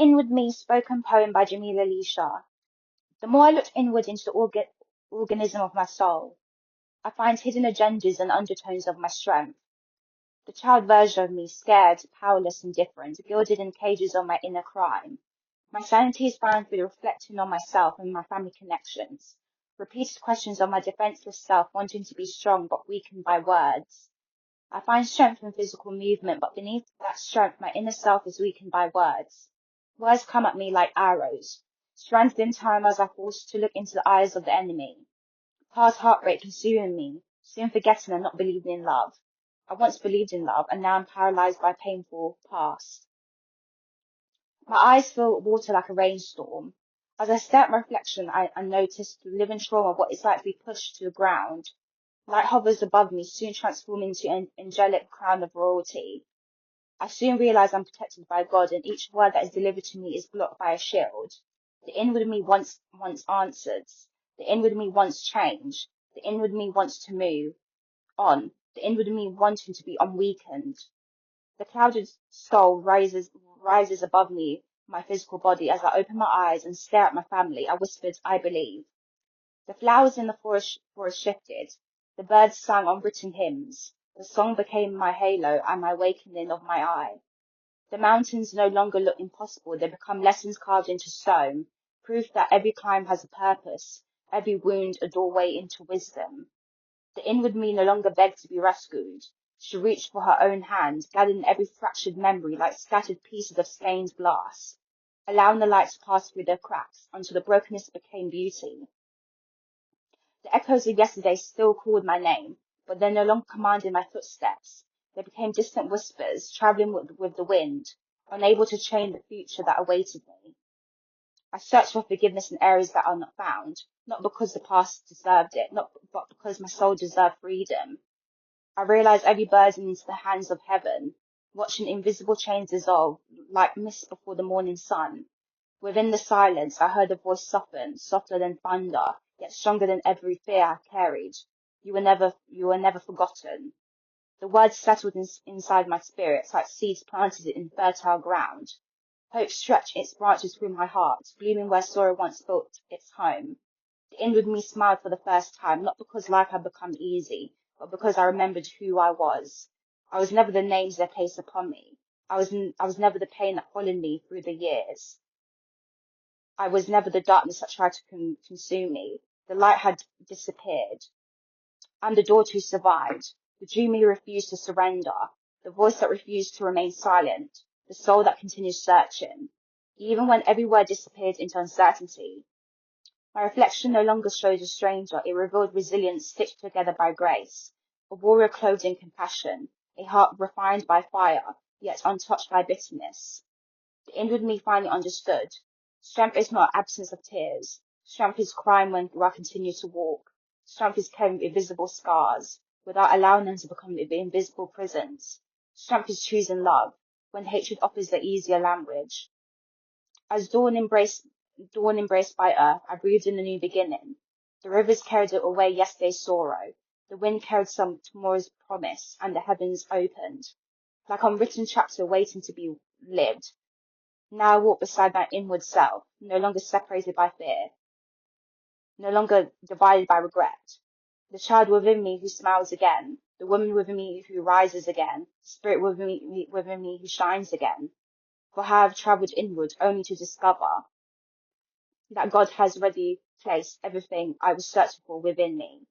Inward Me, spoken poem by JameliaAlicia. The more I look inward into the organism of my soul, I find hidden agendas and undertones of my strength. The child version of me, scared, powerless, and different, gilded in cages of my inner crime. My sanity is found through reflecting on myself and my family connections. Repeated questions of my defenceless self, wanting to be strong but weakened by words. I find strength in physical movement, but beneath that strength, my inner self is weakened by words. Words come at me like arrows, stranded in time as I forced to look into the eyes of the enemy. Past heartbreak consuming me, soon forgetting and not believing in love. I once believed in love, and now I'm paralysed by painful past. My eyes fill water like a rainstorm. As I stare at my reflection, I notice the living trauma of what it's like to be pushed to the ground. Light hovers above me, soon transforming into an angelic crown of royalty. I soon realize I'm protected by God, and each word that is delivered to me is blocked by a shield. The inward me wants answers. The inward me wants change. The inward me wants to move on. The inward me wanting to be unweakened. The clouded soul rises above me, my physical body. As I open my eyes and stare at my family, I whispered, I believe. The flowers in the forest shifted. The birds sang unwritten hymns. The song became my halo and my awakening of my eye. The mountains no longer look impossible. They become lessons carved into stone, proof that every climb has a purpose, every wound a doorway into wisdom. The inward me no longer begged to be rescued. She reached for her own hand, gathering every fractured memory like scattered pieces of stained glass, allowing the light to pass through their cracks until the brokenness became beauty. The echoes of yesterday still called my name, but they no longer commanded my footsteps. They became distant whispers, traveling with the wind, unable to change the future that awaited me. I searched for forgiveness in areas that are not found, not because the past deserved it, but because my soul deserved freedom. I realized every burden into the hands of heaven, watching invisible chains dissolve like mist before the morning sun. Within the silence, I heard a voice soften, softer than thunder, yet stronger than every fear I carried. You were never forgotten. The words settled inside my spirit like seeds planted in fertile ground. Hope stretched its branches through my heart, blooming where sorrow once built its home. The inward me smiled for the first time, not because life had become easy, but because I remembered who I was. I was never the names they placed upon me. I was never the pain that followed me through the years. I was never the darkness that tried to consume me. The light had disappeared. I'm the daughter who survived, the dreamer who refused to surrender, the voice that refused to remain silent, the soul that continued searching, even when every word disappeared into uncertainty. My reflection no longer showed a stranger, it revealed resilience stitched together by grace, a warrior clothed in compassion, a heart refined by fire, yet untouched by bitterness. The inward me finally understood. Strength is not absence of tears. Strength is crying when I continue to walk. Strength is carrying invisible scars without allowing them to become invisible prisons. Strength is choosing love when hatred offers the easier language. As dawn embraced by earth, I breathed in a new beginning. The rivers carried away yesterday's sorrow. The wind carried some tomorrow's promise, and the heavens opened, like unwritten chapter waiting to be lived. Now I walk beside my inward self, no longer separated by fear, no longer divided by regret. The child within me who smiles again, the woman within me who rises again, the spirit within me who shines again. For I have travelled inward only to discover that God has already placed everything I was searching for within me.